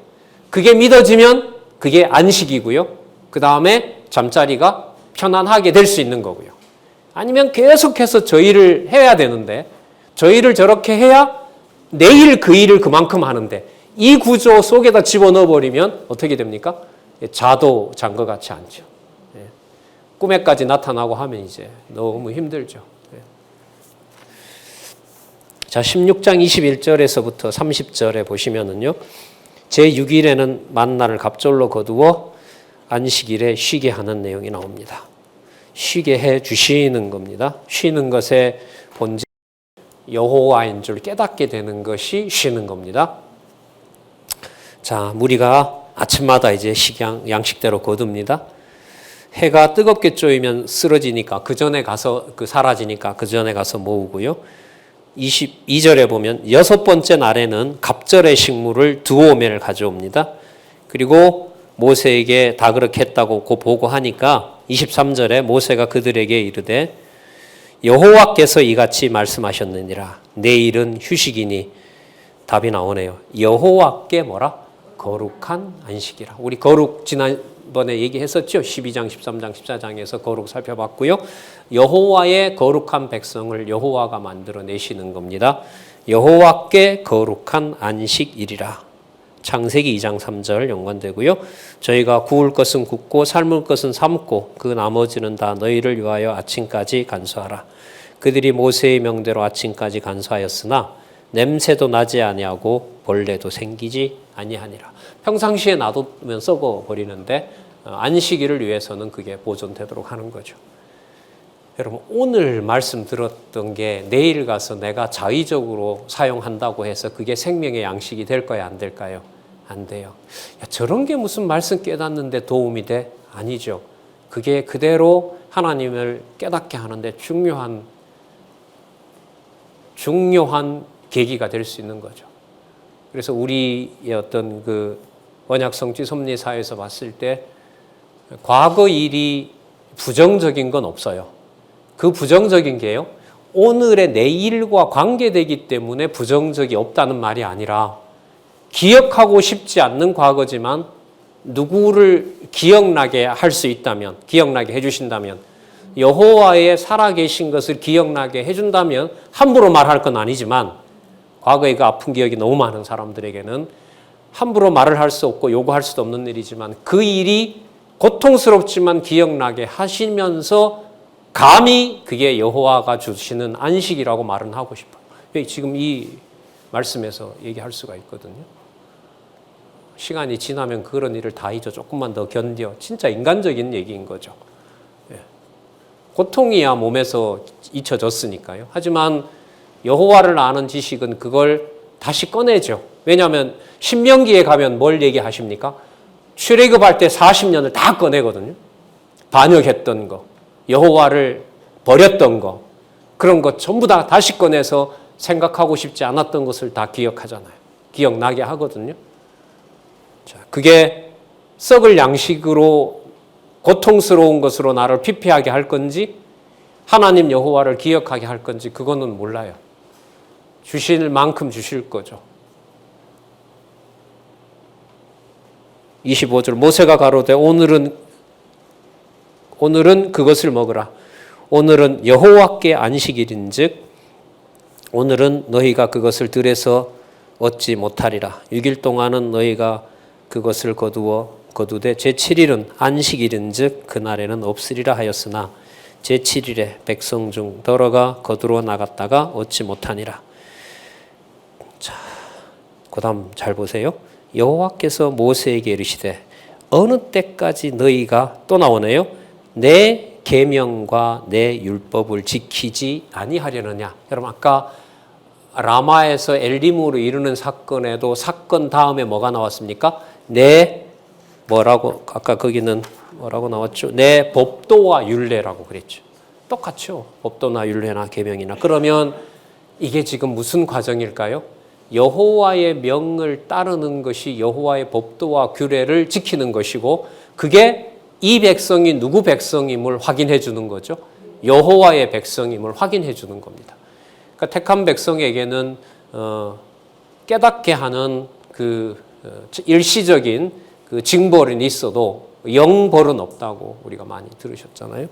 그게 믿어지면 그게 안식이고요. 그 다음에 잠자리가 편안하게 될 수 있는 거고요. 아니면 계속해서 저 일을 해야 되는데 저 일을 저렇게 해야 내일 그 일을 그만큼 하는데 이 구조 속에다 집어넣어 버리면 어떻게 됩니까? 자도 잔 것 같지 않죠. 꿈에까지 나타나고 하면 이제 너무 힘들죠. 자, 16장 21절에서부터 30절에 보시면은요, 제6일에는 만나를 갑절로 거두어 안식일에 쉬게 하는 내용이 나옵니다. 쉬게 해 주시는 겁니다. 쉬는 것의 본질, 여호와인 줄 깨닫게 되는 것이 쉬는 겁니다. 자, 무리가 아침마다 이제 양식대로 거둡니다. 해가 뜨겁게 쪼이면 쓰러지니까 그 전에 가서 사라지니까 그 전에 가서 모으고요. 22절에 보면 6번째 날에는 갑절의 식물을 2오멜을 가져옵니다. 그리고 모세에게 다 그렇게 했다고 보고하니까 23절에 모세가 그들에게 이르되 여호와께서 이같이 말씀하셨느니라. 내일은 휴식이니 답이 나오네요. 여호와께 뭐라? 거룩한 안식이라. 우리 거룩 지난번에 얘기했었죠. 12장, 13장, 14장에서 거룩 살펴봤고요. 여호와의 거룩한 백성을 여호와가 만들어내시는 겁니다. 여호와께 거룩한 안식일이라. 창세기 2장 3절 연관되고요. 저희가 구울 것은 굽고 삶을 것은 삶고 그 나머지는 다 너희를 위하여 아침까지 간수하라. 그들이 모세의 명대로 아침까지 간수하였으나 냄새도 나지 아니하고 벌레도 생기지 아니하니라. 평상시에 놔두면 썩어버리는데 안식일을 위해서는 그게 보존되도록 하는 거죠. 여러분, 오늘 말씀 들었던 게 내일 가서 내가 자의적으로 사용한다고 해서 그게 생명의 양식이 될까요? 안 될까요? 안 돼요. 야, 저런 게 무슨 말씀 깨닫는데 도움이 돼? 아니죠. 그게 그대로 하나님을 깨닫게 하는데 중요한 계기가 될 수 있는 거죠. 그래서 우리의 어떤 그 언약성취 섭리사에서 봤을 때 과거 일이 부정적인 건 없어요. 그 부정적인 게요, 오늘의 내일과 관계되기 때문에 부정적이 없다는 말이 아니라 기억하고 싶지 않는 과거지만 누구를 기억나게 할 수 있다면, 기억나게 해주신다면, 여호와의 살아계신 것을 기억나게 해준다면 함부로 말할 건 아니지만 과거의 그 아픈 기억이 너무 많은 사람들에게는 함부로 말을 할 수 없고 요구할 수도 없는 일이지만 그 일이 고통스럽지만 기억나게 하시면서 감히 그게 여호와가 주시는 안식이라고 말은 하고 싶어요. 지금 이 말씀에서 얘기할 수가 있거든요. 시간이 지나면 그런 일을 다 잊어 조금만 더 견뎌. 진짜 인간적인 얘기인 거죠. 고통이야 몸에서 잊혀졌으니까요. 하지만 여호와를 아는 지식은 그걸 다시 꺼내죠. 왜냐하면 신명기에 가면 뭘 얘기하십니까? 출애굽할 때 40년을 다 꺼내거든요. 반역했던 거, 여호와를 버렸던 거, 그런 것 전부 다 다시 꺼내서 생각하고 싶지 않았던 것을 다 기억하잖아요. 기억나게 하거든요. 자, 그게 썩을 양식으로 고통스러운 것으로 나를 피폐하게 할 건지 하나님 여호와를 기억하게 할 건지 그거는 몰라요. 주실 만큼 주실 거죠. 25절 모세가 가로되 오늘은 그것을 먹으라. 오늘은 여호와께 안식일인즉 오늘은 너희가 그것을 들에서 얻지 못하리라. 6일 동안은 너희가 그것을 거두되 제7일은 안식일인즉 그날에는 없으리라 하였으나 제7일에 백성 중 더러가 거두러 나갔다가 얻지 못하니라. 자, 그다음 잘 보세요. 여호와께서 모세에게 이르시되 어느 때까지 너희가 또 나오네요. 내 계명과 내 율법을 지키지 아니하려느냐. 여러분 아까 라마에서 엘림으로 이르는 사건에도 사건 다음에 뭐가 나왔습니까? 뭐라고 아까 거기는 뭐라고 나왔죠? 내 법도와 율례라고 그랬죠. 똑같죠. 법도나 율례나 계명이나. 그러면 이게 지금 무슨 과정일까요? 여호와의 명을 따르는 것이 여호와의 법도와 규례를 지키는 것이고 그게 이 백성이 누구 백성임을 확인해 주는 거죠. 여호와의 백성임을 확인해 주는 겁니다. 그러니까 택한 백성에게는 깨닫게 하는 그 일시적인 그 징벌은 있어도 영벌은 없다고 우리가 많이 들으셨잖아요.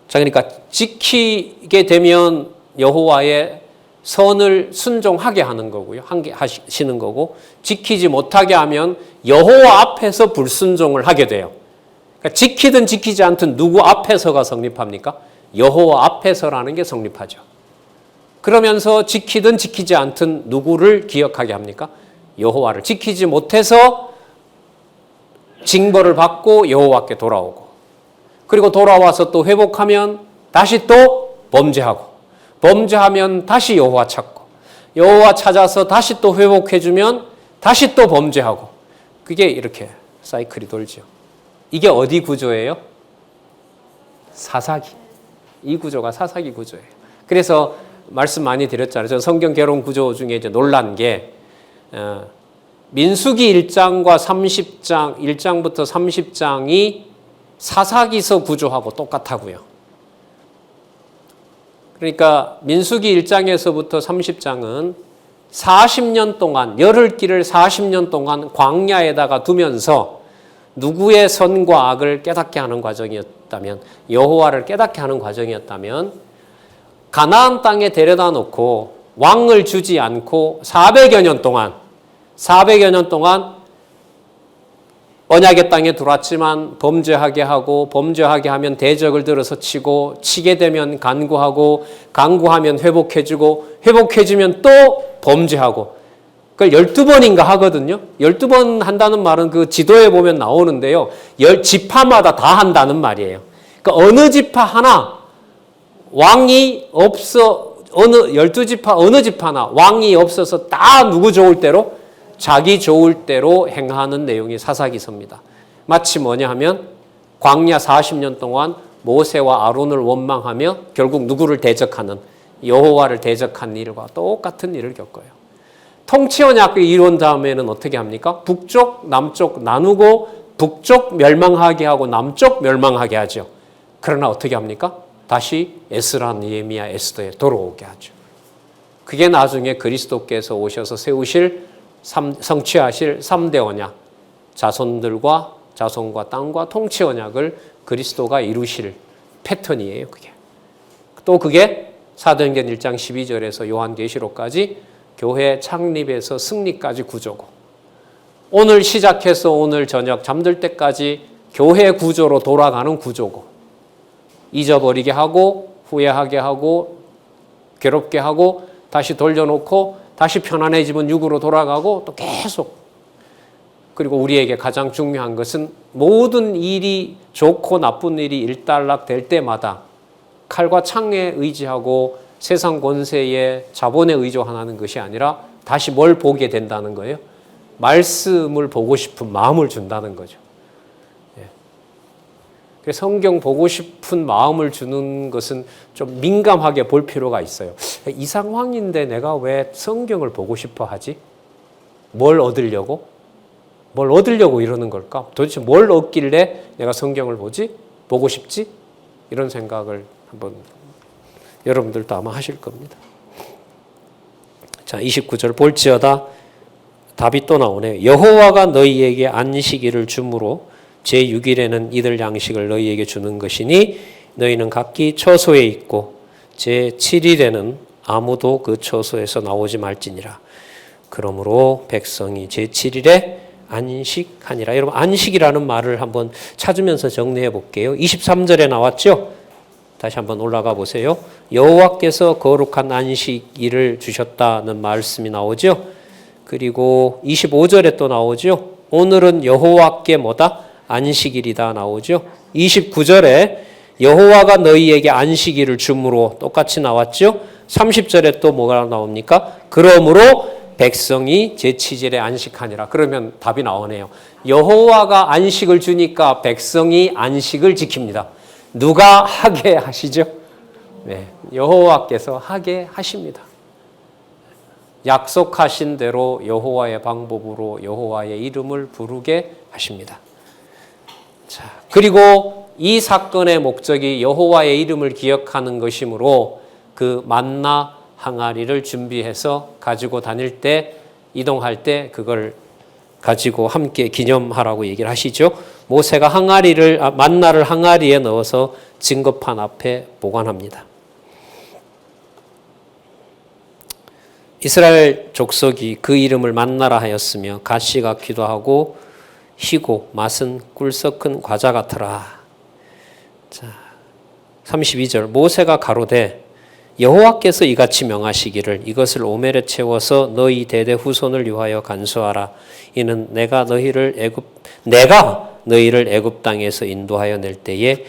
자, 그러니까 지키게 되면 여호와의 선을 순종하게 하는 거고요. 하시는 거고 지키지 못하게 하면 여호와 앞에서 불순종을 하게 돼요. 그러니까 지키든 지키지 않든 누구 앞에서가 성립합니까? 여호와 앞에서라는 게 성립하죠. 그러면서 지키든 지키지 않든 누구를 기억하게 합니까? 여호와를. 지키지 못해서 징벌을 받고 여호와께 돌아오고 그리고 돌아와서 또 회복하면 다시 또 범죄하고 범죄하면 다시 여호와 찾고 여호와 찾아서 다시 또 회복해주면 다시 또 범죄하고 그게 이렇게 사이클이 돌죠. 이게 어디 구조예요? 사사기. 이 구조가 사사기 구조예요. 그래서 말씀 많이 드렸잖아요. 저 성경 개론 구조 중에 이제 놀란 게 민수기 1장과 30장 1장부터 30장이 사사기서 구조하고 똑같다고요. 그러니까 민수기 1장에서부터 30장은 40년 동안 열흘 길을 40년 동안 광야에다가 두면서 누구의 선과 악을 깨닫게 하는 과정이었다면 여호와를 깨닫게 하는 과정이었다면 가나안 땅에 데려다 놓고 왕을 주지 않고 400여 년 동안 언약의 땅에 들어왔지만 범죄하게 하고 범죄하게 하면 대적을 들어서 치고 치게 되면 간구하고 간구하면 회복해주고 회복해주면 또 범죄하고 그걸 12번인가 하거든요. 12번 한다는 말은 그 지도에 보면 나오는데요. 10지파마다 다 한다는 말이에요. 그러니까 어느 지파 하나 왕이 없어 어느 12지파 어느 지파나 왕이 없어서 다 누구 좋을 대로 자기 좋을 대로 행하는 내용이 사사기서입니다. 마치 뭐냐 하면 광야 40년 동안 모세와 아론을 원망하며 결국 누구를 대적하는 여호와를 대적한 일과 똑같은 일을 겪어요. 통치 언약을 이룬 다음에는 어떻게 합니까? 북쪽, 남쪽 나누고 북쪽 멸망하게 하고 남쪽 멸망하게 하죠. 그러나 어떻게 합니까? 다시 에스라, 느헤미야, 에스더에 돌아오게 하죠. 그게 나중에 그리스도께서 오셔서 세우실 성취하실 3대 언약, 자손과 땅과 통치 언약을 그리스도가 이루실 패턴이에요. 그게 사도행전 1장 12절에서 요한계시록까지 교회 창립에서 승리까지 구조고 오늘 시작해서 오늘 저녁 잠들 때까지 교회 구조로 돌아가는 구조고 잊어버리게 하고 후회하게 하고 괴롭게 하고 다시 돌려놓고 다시 편안해지면 육으로 돌아가고 또 계속 그리고 우리에게 가장 중요한 것은 모든 일이 좋고 나쁜 일이 일단락 될 때마다 칼과 창에 의지하고 세상 권세에 자본에 의존하는 것이 아니라 다시 뭘 보게 된다는 거예요? 말씀을 보고 싶은 마음을 준다는 거죠. 그래서 성경 보고 싶은 마음을 주는 것은 좀 민감하게 볼 필요가 있어요. 이 상황인데 내가 왜 성경을 보고 싶어 하지? 뭘 얻으려고? 뭘 얻으려고 이러는 걸까? 도대체 뭘 얻길래 내가 성경을 보고 싶지? 이런 생각을 한번 여러분들도 아마 하실 겁니다. 자, 29절 볼지어다 답이 또 나오네요. 여호와가 너희에게 안식일을 주므로 제6일에는 이들 양식을 너희에게 주는 것이니 너희는 각기 처소에 있고 제7일에는 아무도 그 처소에서 나오지 말지니라. 그러므로 백성이 제7일에 안식하니라. 여러분 안식이라는 말을 한번 찾으면서 정리해 볼게요. 23절에 나왔죠? 다시 한번 올라가 보세요. 여호와께서 거룩한 안식일을 주셨다는 말씀이 나오죠? 그리고 25절에 또 나오죠? 오늘은 여호와께 뭐다? 안식일이다 나오죠? 29절에 여호와가 너희에게 안식일을 주므로 똑같이 나왔죠? 30절에 또 뭐가 나옵니까? 그러므로 백성이 제7일에 안식하니라. 그러면 답이 나오네요. 여호와가 안식을 주니까 백성이 안식을 지킵니다. 누가 하게 하시죠? 네, 여호와께서 하게 하십니다. 약속하신 대로 여호와의 방법으로 여호와의 이름을 부르게 하십니다. 자, 그리고 이 사건의 목적이 여호와의 이름을 기억하는 것이므로 그 만나 항아리를 준비해서 가지고 다닐 때, 이동할 때 그걸 가지고 함께 기념하라고 얘기를 하시죠. 모세가 만나를 항아리에 넣어서 증거판 앞에 보관합니다. 이스라엘 족속이 그 이름을 만나라 하였으며 가시 같기도 하고 희고 맛은 꿀 섞은 과자 같더라. 자, 32절 모세가 가로되 여호와께서 이같이 명하시기를 이것을 오멜에 채워서 너희 대대 후손을 위하여 간수하라. 이는 내가 너희를 애굽 땅에서 인도하여 낼 때에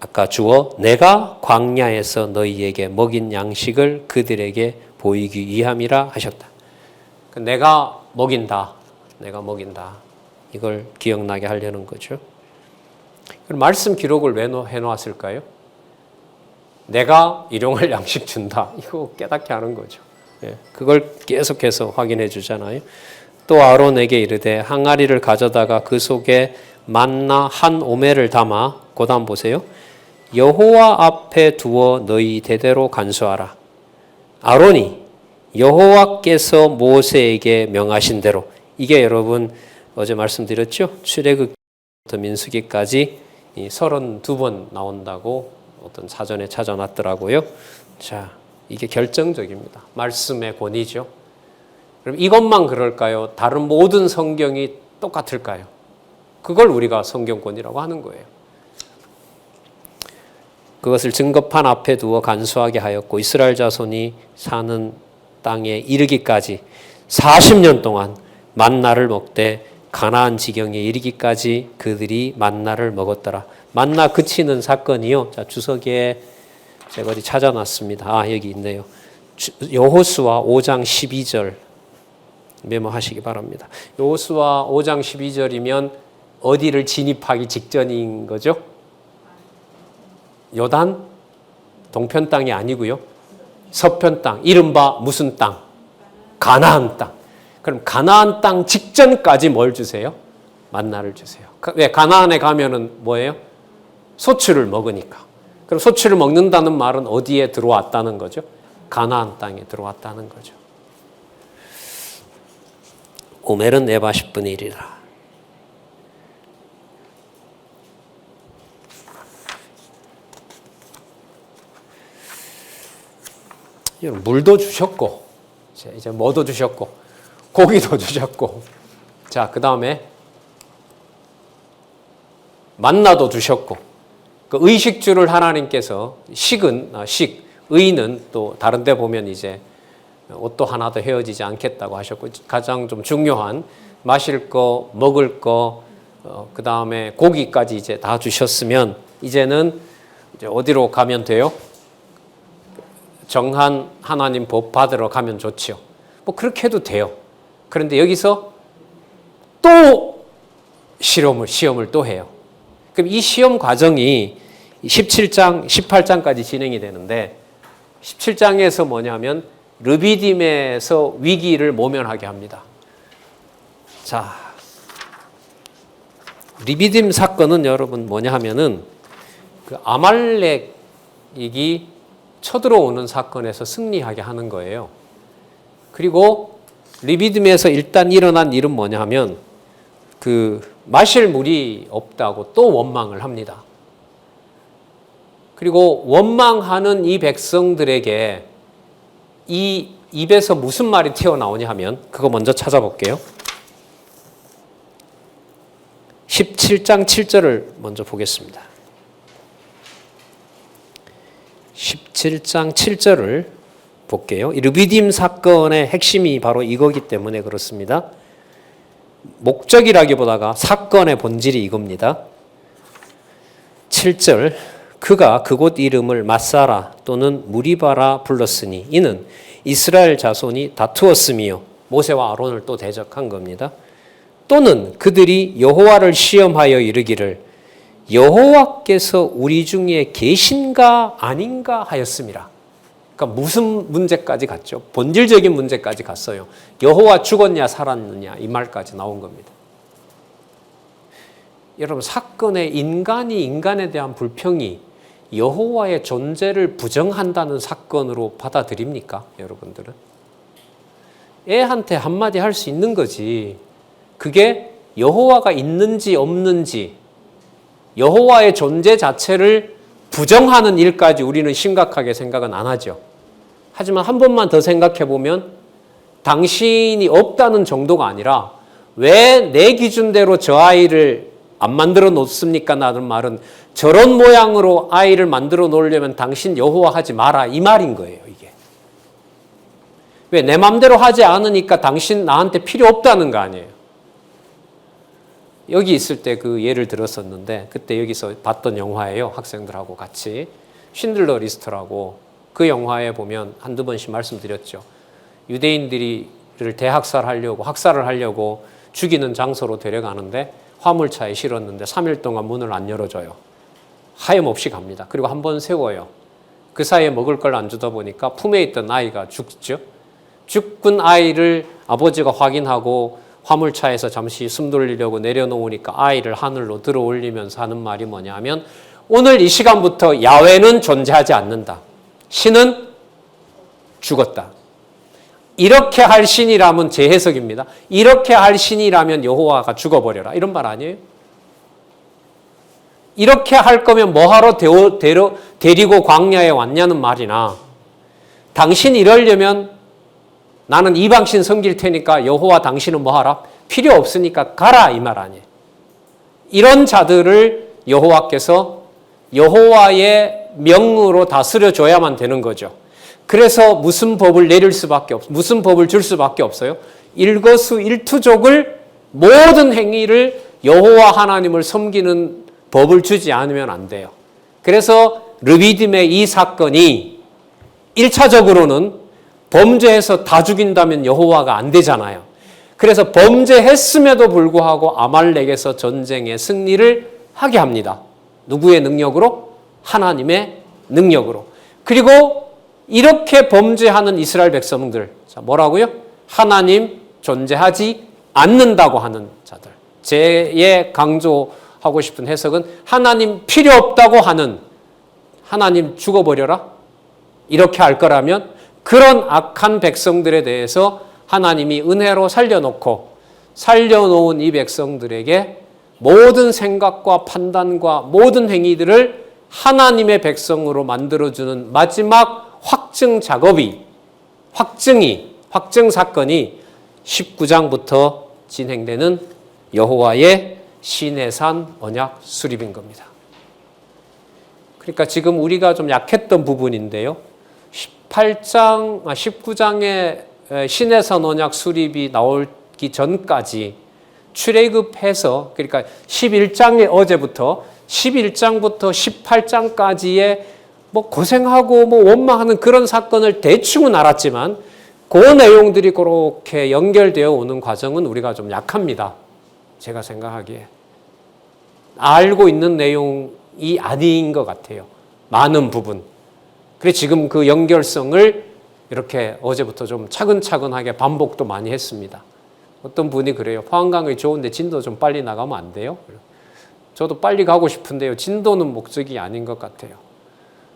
아까 주어 내가 광야에서 너희에게 먹인 양식을 그들에게 보이기 위함이라 하셨다. 내가 먹인다. 이걸 기억나게 하려는 거죠. 그럼 말씀 기록을 왜 해놓았을까요? 내가 일용할 양식 준다. 이거 깨닫게 하는 거죠. 그걸 계속해서 확인해 주잖아요. 또 아론에게 이르되 항아리를 가져다가 그 속에 만나 한 오멜을 담아 그 다음 보세요. 여호와 앞에 두어 너희 대대로 간수하라. 아론이 여호와께서 모세에게 명하신 대로 이게 여러분 어제 말씀드렸죠? 출애굽부터 민수기까지 32번 나온다고 어떤 사전에 찾아놨더라고요. 자, 이게 결정적입니다. 말씀의 권위죠. 그럼 이것만 그럴까요? 다른 모든 성경이 똑같을까요? 그걸 우리가 성경권이라고 하는 거예요. 그것을 증거판 앞에 두어 간수하게 하였고 이스라엘 자손이 사는 땅에 이르기까지 40년 동안 만나를 먹되 가나안 지경에 이르기까지 그들이 만나를 먹었더라. 만나 그치는 사건이요. 자, 주석에 제가 어디 찾아놨습니다. 여기 있네요. 여호수아 5장 12절 메모하시기 바랍니다. 여호수아 5장 12절이면 어디를 진입하기 직전인 거죠? 요단 동편 땅이 아니고요. 서편 땅, 이른바 무슨 땅? 가나안 땅. 그럼 가나안 땅 직전까지 뭘 주세요? 만나를 주세요. 왜? 가나안에 가면은 뭐예요? 소출을 먹으니까. 그럼 소출을 먹는다는 말은 어디에 들어왔다는 거죠? 가나안 땅에 들어왔다는 거죠. 오멜은 에바 10분의 1이라. 물도 주셨고, 이제 뭐도 주셨고, 고기도 주셨고, 자, 그 다음에 만나도 주셨고, 그 의식주를 하나님께서 의는 또 다른 데 보면 이제 옷도 하나도 헤어지지 않겠다고 하셨고, 가장 좀 중요한 마실 거, 먹을 거, 그 다음에 고기까지 이제 다 주셨으면, 이제는 이제 어디로 가면 돼요? 정한 하나님 법 받으러 가면 좋지요. 뭐 그렇게 해도 돼요. 그런데 여기서 또 시험을 또 해요. 그럼 이 시험 과정이 17장, 18장까지 진행이 되는데 17장에서 뭐냐면 르비딤에서 위기를 모면하게 합니다. 자, 리비딤 사건은 여러분 뭐냐 하면은 그 아말렉이 쳐들어오는 사건에서 승리하게 하는 거예요. 그리고 리비딤에서 일단 일어난 일은 뭐냐 하면 그 마실 물이 없다고 또 원망을 합니다. 그리고 원망하는 이 백성들에게 이 입에서 무슨 말이 튀어나오냐 하면 그거 먼저 찾아볼게요. 17장 7절을 먼저 보겠습니다. 17장 7절을 볼게요. 이 르비딤 사건의 핵심이 바로 이거기 때문에 그렇습니다. 목적이라기보다가 사건의 본질이 이겁니다. 7절 그가 그곳 이름을 마사라 또는 무리바라 불렀으니 이는 이스라엘 자손이 다투었으며 모세와 아론을 또 대적한 겁니다. 또는 그들이 여호와를 시험하여 이르기를 여호와께서 우리 중에 계신가 아닌가 하였음이라. 그러니까 무슨 문제까지 갔죠? 본질적인 문제까지 갔어요. 여호와 죽었냐 살았느냐 이 말까지 나온 겁니다. 여러분 사건의 인간이 인간에 대한 불평이 여호와의 존재를 부정한다는 사건으로 받아들입니까? 여러분들은? 애한테 한마디 할 수 있는 거지. 그게 여호와가 있는지 없는지 여호와의 존재 자체를 부정하는 일까지 우리는 심각하게 생각은 안 하죠. 하지만 한 번만 더 생각해 보면 당신이 없다는 정도가 아니라 왜 내 기준대로 저 아이를 안 만들어 놓습니까? 라는 말은 저런 모양으로 아이를 만들어 놓으려면 당신 여호와 하지 마라 이 말인 거예요. 이게 왜 내 맘대로 하지 않으니까 당신 나한테 필요 없다는 거 아니에요. 여기 있을 때 그 예를 들었었는데 그때 여기서 봤던 영화예요. 학생들하고 같이 쉰들러 리스트라고 그 영화에 보면 한두 번씩 말씀드렸죠. 유대인들을 대학살하려고 학살을 하려고 죽이는 장소로 데려가는데 화물차에 실었는데 3일 동안 문을 안 열어줘요. 하염없이 갑니다. 그리고 한 번 세워요. 그 사이에 먹을 걸 안 주다 보니까 품에 있던 아이가 죽죠. 죽은 아이를 아버지가 확인하고 화물차에서 잠시 숨 돌리려고 내려놓으니까 아이를 하늘로 들어 올리면서 하는 말이 뭐냐 하면 오늘 이 시간부터 야훼는 존재하지 않는다. 신은 죽었다. 이렇게 할 신이라면 제 해석입니다. 이렇게 할 신이라면 여호와가 죽어버려라. 이런 말 아니에요? 이렇게 할 거면 뭐하러 데리고 광야에 왔냐는 말이나 당신 이러려면 나는 이방신 섬길 테니까 여호와 당신은 뭐하라? 필요 없으니까 가라 이 말 아니에요. 이런 자들을 여호와께서 여호와의 명으로 다스려 줘야만 되는 거죠. 그래서 무슨 법을 내릴 수밖에 없어요. 무슨 법을 줄 수밖에 없어요. 일거수일투족을 모든 행위를 여호와 하나님을 섬기는 법을 주지 않으면 안 돼요. 그래서 르비딤의 이 사건이 1차적으로는 범죄해서 다 죽인다면 여호와가 안 되잖아요. 그래서 범죄했음에도 불구하고 아말렉에서 전쟁의 승리를 하게 합니다. 누구의 능력으로? 하나님의 능력으로. 그리고 이렇게 범죄하는 이스라엘 백성들, 자, 뭐라고요? 하나님 존재하지 않는다고 하는 자들. 제 강조하고 싶은 해석은 하나님 필요 없다고 하는 하나님 죽어버려라? 이렇게 할 거라면 그런 악한 백성들에 대해서 하나님이 은혜로 살려놓은 이 백성들에게 모든 생각과 판단과 모든 행위들을 하나님의 백성으로 만들어주는 마지막 확증 사건이 19장부터 진행되는 여호와의 시내산 언약 수립인 겁니다. 그러니까 지금 우리가 좀 약했던 부분인데요. 19장의 시내산 언약 수립이 나오기 전까지 출애굽해서 그러니까 11장의 어제부터 11장부터 18장까지의 뭐 고생하고 뭐 원망하는 그런 사건을 대충은 알았지만 그 내용들이 그렇게 연결되어 오는 과정은 우리가 좀 약합니다. 제가 생각하기에. 알고 있는 내용이 아닌 것 같아요. 많은 부분. 그래서 지금 그 연결성을 이렇게 어제부터 좀 차근차근하게 반복도 많이 했습니다. 어떤 분이 그래요. 포항강이 좋은데 진도 좀 빨리 나가면 안 돼요? 저도 빨리 가고 싶은데요. 진도는 목적이 아닌 것 같아요.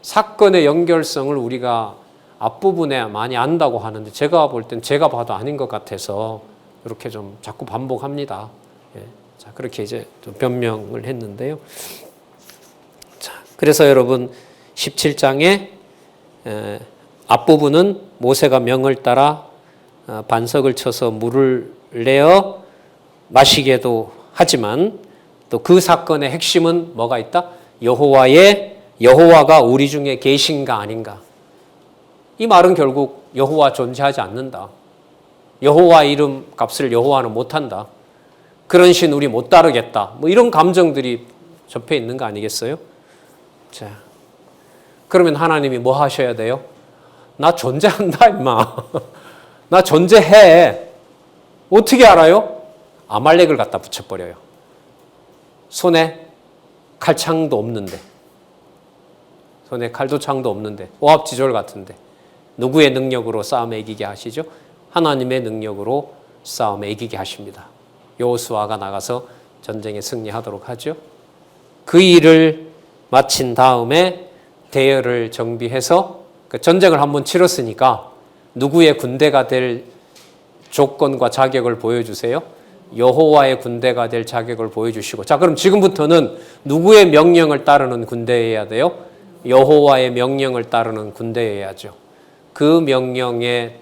사건의 연결성을 우리가 앞부분에 많이 안다고 하는데 제가 볼 땐 제가 봐도 아닌 것 같아서 이렇게 좀 자꾸 반복합니다. 예. 자, 그렇게 이제 좀 변명을 했는데요. 자, 그래서 여러분 17장의 앞부분은 모세가 명을 따라 반석을 쳐서 물을 내어 마시게도 하지만 또 그 사건의 핵심은 뭐가 있다? 여호와가 우리 중에 계신가 아닌가. 이 말은 결국 여호와 존재하지 않는다. 여호와 이름 값을 여호와는 못한다. 그런 신 우리 못 따르겠다. 뭐 이런 감정들이 접해 있는 거 아니겠어요? 자, 그러면 하나님이 뭐 하셔야 돼요? 나 존재한다 임마. 나 존재해. 어떻게 알아요? 아말렉을 갖다 붙여버려요. 손에 칼창도 없는데, 손에 칼도 창도 없는데, 오합지졸 같은데 누구의 능력으로 싸움에 이기게 하시죠? 하나님의 능력으로 싸움에 이기게 하십니다. 여호수아가 나가서 전쟁에 승리하도록 하죠. 그 일을 마친 다음에 대열을 정비해서 전쟁을 한번 치렀으니까 누구의 군대가 될 조건과 자격을 보여주세요. 여호와의 군대가 될 자격을 보여주시고, 자, 그럼 지금부터는 누구의 명령을 따르는 군대여야 돼요? 여호와의 명령을 따르는 군대여야죠. 그 명령의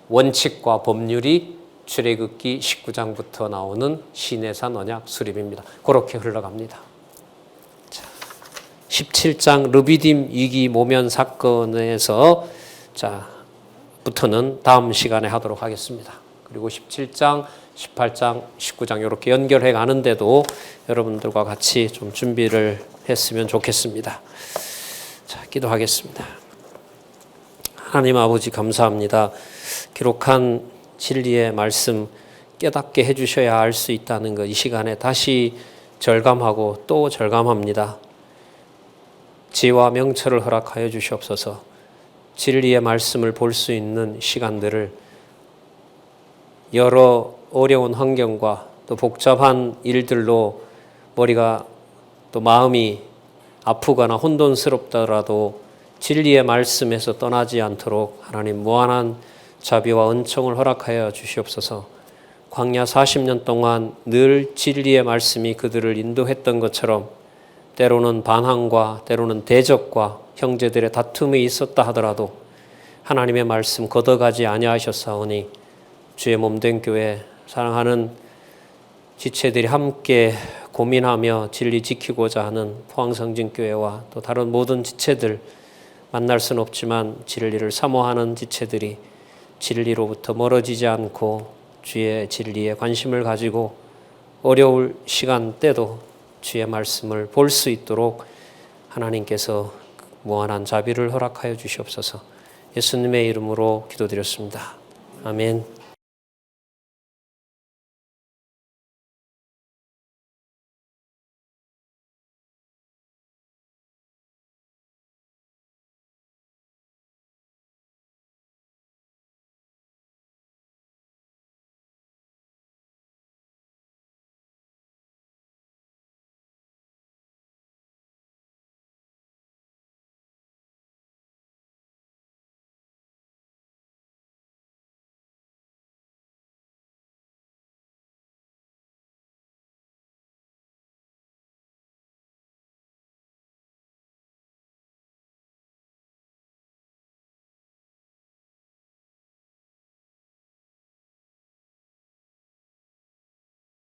대원칙과 법률이 출애굽기 19장부터 나오는 시내산 언약 수립입니다. 그렇게 흘러갑니다. 자, 17장 르비딤 위기 모면 사건에서 부터는 다음 시간에 하도록 하겠습니다. 그리고 17장, 18장, 19장 이렇게 연결해 가는데도 여러분들과 같이 좀 준비를 했으면 좋겠습니다. 자, 기도하겠습니다. 하나님 아버지 감사합니다. 기록한 진리의 말씀 깨닫게 해주셔야 알 수 있다는 것 이 시간에 다시 절감하고 또 절감합니다. 지혜와 명철을 허락하여 주시옵소서. 진리의 말씀을 볼 수 있는 시간들을 여러 어려운 환경과 또 복잡한 일들로 머리가 또 마음이 아프거나 혼돈스럽더라도 진리의 말씀에서 떠나지 않도록 하나님 무한한 자비와 은총을 허락하여 주시옵소서. 광야 40년 동안 늘 진리의 말씀이 그들을 인도했던 것처럼 때로는 반항과 때로는 대적과 형제들의 다툼이 있었다 하더라도 하나님의 말씀 걷어가지 아니하셨사오니 주의 몸된 교회 사랑하는 지체들이 함께 고민하며 진리 지키고자 하는 포항성진교회와 또 다른 모든 지체들 만날 수는 없지만 진리를 사모하는 지체들이 진리로부터 멀어지지 않고 주의 진리에 관심을 가지고 어려울 시간대도 주의 말씀을 볼 수 있도록 하나님께서 무한한 자비를 허락하여 주시옵소서. 예수님의 이름으로 기도드렸습니다. 아멘.